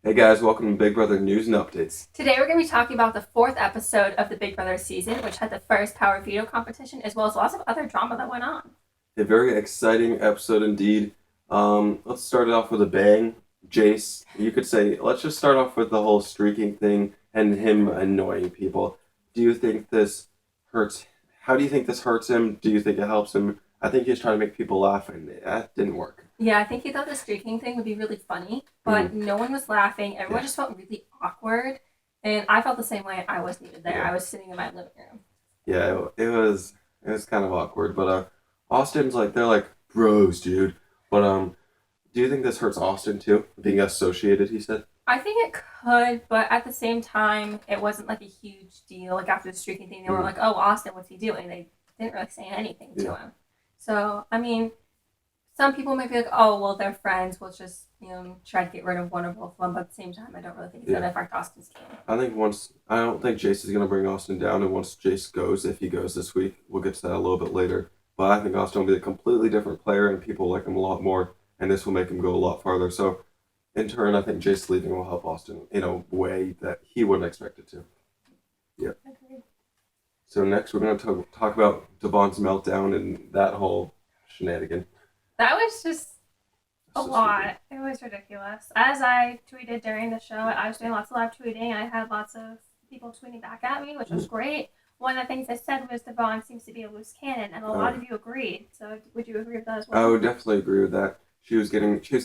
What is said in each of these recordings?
Hey guys, welcome to Big Brother News and Updates. Today we're going to be talking about the fourth episode of the Big Brother season, which had the first power veto competition, as well as lots of other drama that went on. A very exciting episode indeed. Let's start it off with a bang. Jace, you could say, let's just start off with the whole streaking thing and him annoying people. Do you think this hurts? How do you think this hurts him? Do you think it helps him? I think he's trying to make people laugh, and that didn't work. Yeah, I think he thought the streaking thing would be really funny, but no one was laughing. Everyone just felt really awkward, and I felt the same way. I wasn't even there. I was sitting in my living room. Yeah, it was kind of awkward, but Austin's like they're like bros, dude. But do you think this hurts Austin too, being associated? He said. I think it could, but at the same time, it wasn't like a huge deal. Like after the streaking thing, they were like, "Oh, Austin, what's he doing?" They didn't really say anything to him. So I mean, some people might be like, "Oh, well, they're friends. We'll just try to get rid of one or both of them." But at the same time, I don't really think it's gonna affect Austin's game. I don't think Jace is gonna bring Austin down, and once Jace goes, if he goes this week, we'll get to that a little bit later. But I think Austin will be a completely different player, and people like him a lot more, and this will make him go a lot farther. So in turn, I think Jace leaving will help Austin in a way that he wouldn't expect it to. Yeah. Agreed. So next, we're going to talk about Devon's meltdown and that whole shenanigan. That was just a So lot. It was ridiculous. As I tweeted during the show, I was doing lots of live tweeting, and I had lots of people tweeting back at me, which was great. One of the things I said was Devon seems to be a loose cannon, and a lot of you agreed. So would you agree with that as well? I would definitely agree with that. She was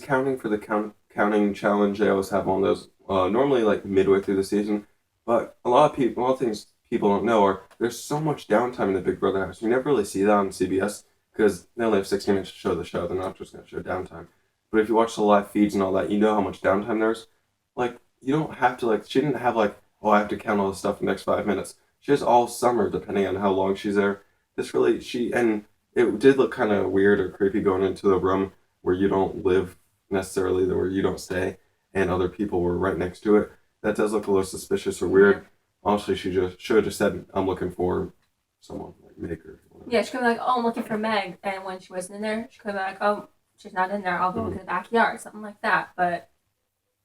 counting for the counting challenge. They always have one of those normally like midway through the season, but a lot of things people don't know are there's so much downtime in the Big Brother house. You never really see that on CBS because they only have 60 minutes to show the show. They're not just going to show downtime. But if you watch the live feeds and all that, you know how much downtime there's. Like you don't have to like she didn't have like oh I have to count all this stuff in the next 5 minutes. She has all summer depending on how long she's there. This really she and it did look kind of weird or creepy going into the room where you don't live necessarily, where you don't stay, and other people were right next to it. That does look a little suspicious or weird. Honestly, she just should have just said, "I'm looking for someone like Meg or whatever." Yeah, she could be like, "Oh, I'm looking for Meg," and when she wasn't in there, she could be like, "Oh, she's not in there. I'll go look in the backyard," something like that. But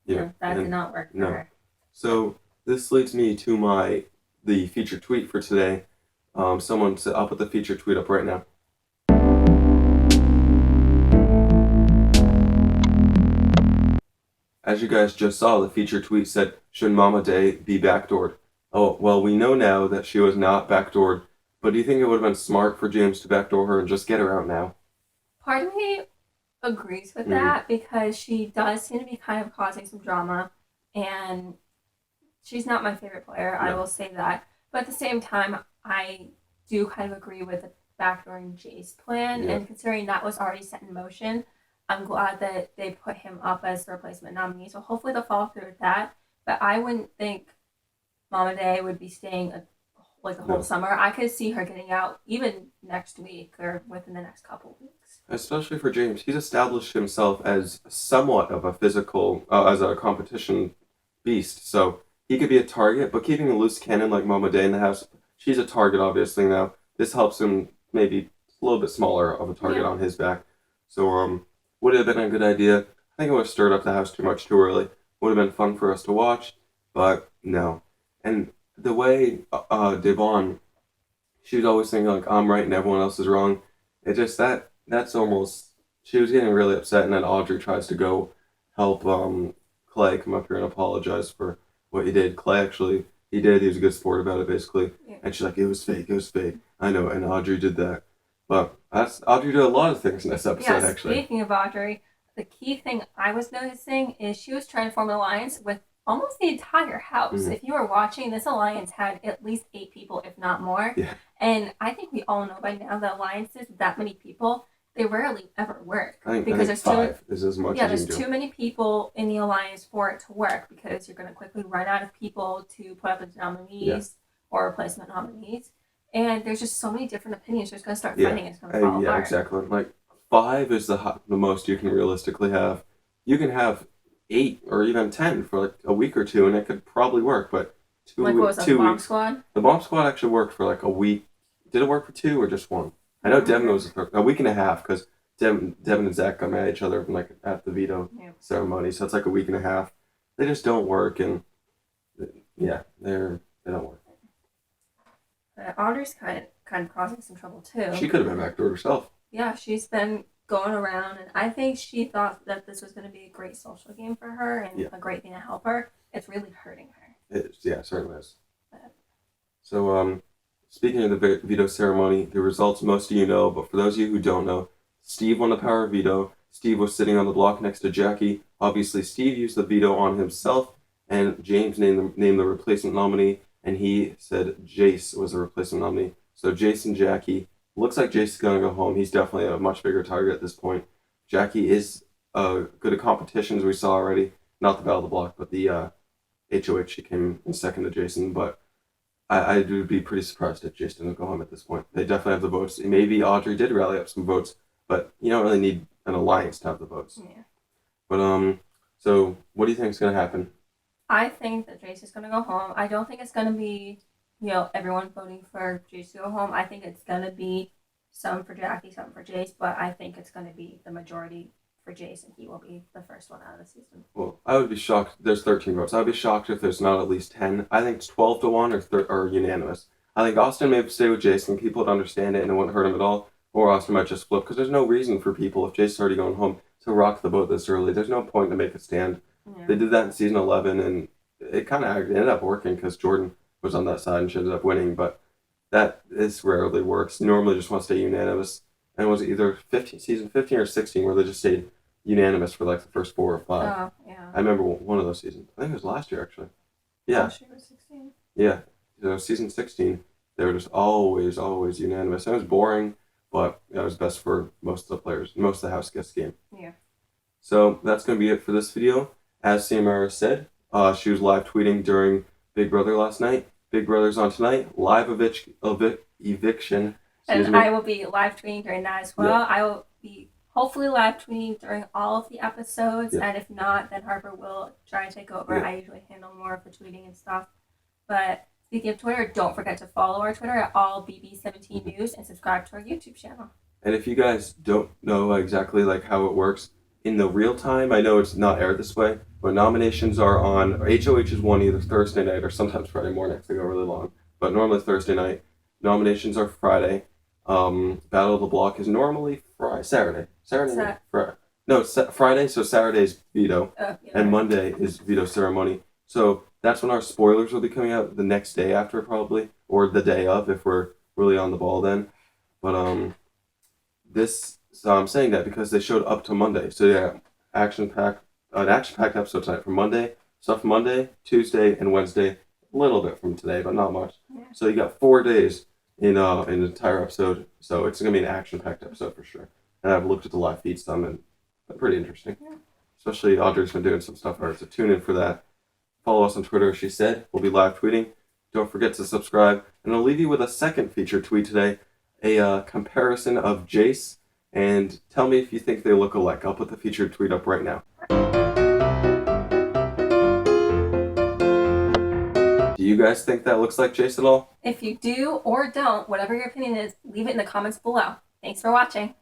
that did not work for her. So this leads me to the feature tweet for today. Someone said, "I'll put the feature tweet up right now." As you guys just saw, the feature tweet said, "Should Mama Day be backdoored?" Oh, well, we know now that she was not backdoored, but do you think it would have been smart for James to backdoor her and just get her out now? Part of me agrees with that because she does seem to be kind of causing some drama, and she's not my favorite player. I will say that. But at the same time, I do kind of agree with the backdooring Jace plan, and considering that was already set in motion, I'm glad that they put him up as the replacement nominee. So hopefully they'll follow through with that. But I wouldn't think Mama Day would be staying like the whole summer. I could see her getting out even next week or within the next couple of weeks. Especially for James, he's established himself as somewhat of a physical, as a competition beast. So he could be a target, but keeping a loose cannon like Mama Day in the house, she's a target obviously now. This helps him maybe a little bit smaller of a target on his back. So would it have been a good idea? I think it would have stirred up the house too much too early. Would have been fun for us to watch, but no. And the way Devon, she was always thinking like I'm right and everyone else is wrong. It just that's almost she was getting really upset, and then Audrey tries to go help Clay come up here and apologize for what he did. Clay actually he did. He was a good sport about it basically, and she's like it was fake. It was fake. I know, and Audrey did that. But Audrey did a lot of things in this episode, actually. Speaking of Audrey, the key thing I was noticing is she was trying to form an alliance with almost the entire house. If you were watching, this alliance had at least 8 people, if not more. Yeah. And I think we all know by now that alliances with that many people, they rarely ever work. I think there's 5 is as much as there's you can do. too many people in the alliance for it to work because you're going to quickly run out of people to put up as nominees or replacement nominees. And there's just so many different opinions. You're just going to start fighting. It's going to fall apart. Exactly. Like 5 is the most you can realistically have. You can have 8 or even 10 for like a week or two, and it could probably work. But what was that, the Bomb Squad? The Bomb Squad actually worked for like a week. Did it work for 2 or just 1? I know Devin was a week and a half because Devin and Zach got mad at each other like at the veto ceremony, so it's like a week and a half. they just don't work, and yeah, they don't work. Audrey's kind of causing some trouble too. She could have been back to herself. Yeah, she's been going around, and I think she thought that this was going to be a great social game for her and a great thing to help her. It's really hurting her. It certainly is. So, speaking of the veto ceremony, the results most of you know, but for those of you who don't know, Steve won the power of veto. Steve was sitting on the block next to Jackie. Obviously, Steve used the veto on himself, and James named the replacement nominee, and he said Jace was the replacement nominee. So Jace and Jackie. Looks like Jace is going to go home. He's definitely a much bigger target at this point. Jackie is good at competitions, we saw already. Not the Battle of the Block, but the HOH. She came in second to Jason, but I would be pretty surprised if Jace didn't go home at this point. They definitely have the votes. Maybe Audrey did rally up some votes, but you don't really need an alliance to have the votes. Yeah. But so what do you think is going to happen? I think that Jace is going to go home. I don't think it's going to be, everyone voting for Jace to go home. I think it's going to be some for Jackie, some for Jace, but I think it's going to be the majority for Jace, and he will be the first one out of the season. Well, I would be shocked. There's 13 votes. I would be shocked if there's not at least 10. I think it's 12 to 1 or unanimous. I think Austin may stay with Jason. People would understand it and it wouldn't hurt him at all. Or Austin might just flip, because there's no reason for people, if Jason's already going home, to rock the boat this early. There's no point to make a stand. Yeah. They did that in season 11, and it kind of ended up working because Jordan was on that side and she ended up winning. But that rarely works. Normally just want to stay unanimous. And it was either season 15 or 16 where they just stayed unanimous for like the first 4 or 5. Oh, yeah. I remember one of those seasons. I think it was last year, actually. Yeah. She was 16. Yeah. Season 16, they were just always unanimous. It was boring, but it was best for most of the players, most of the house guest game. Yeah. So that's going to be it for this video. As Samara said, she was live tweeting during Big Brother last night. Big Brother's on tonight. Live eviction. And I will be live tweeting during that as well. Yeah. I will be hopefully live tweeting during all of the episodes, and if not, then Harper will try and take over. I usually handle more of the tweeting and stuff. But speaking of Twitter, don't forget to follow our Twitter at allbb17 news and subscribe to our YouTube channel. And if you guys don't know exactly like how it works in the real time, I know it's not aired this way, but nominations are on HOH is one either Thursday night or sometimes Friday morning if they go really long. But normally Thursday night. Nominations are Friday. Battle of the Block is normally Saturday. Friday, so Saturday's veto, and Monday is veto ceremony. So that's when our spoilers will be coming out the next day after, probably, or the day of if we're really on the ball then. But so I'm saying that because they showed up to Monday. So yeah, an action-packed episode tonight from Monday. Stuff Monday, Tuesday, and Wednesday. A little bit from today, but not much. Yeah. So you got 4 days in an entire episode. So it's gonna be an action-packed episode for sure. And I've looked at the live feed some, and they're pretty interesting. Yeah. Especially Audrey's been doing some stuff for her, so tune in for that. Follow us on Twitter, as she said. We'll be live tweeting. Don't forget to subscribe. And I'll leave you with a second featured tweet today, a comparison of Jace, and tell me if you think they look alike. I'll put the featured tweet up right now. Do you guys think that looks like Jace at all? If you do or don't, whatever your opinion is, leave it in the comments below. Thanks for watching.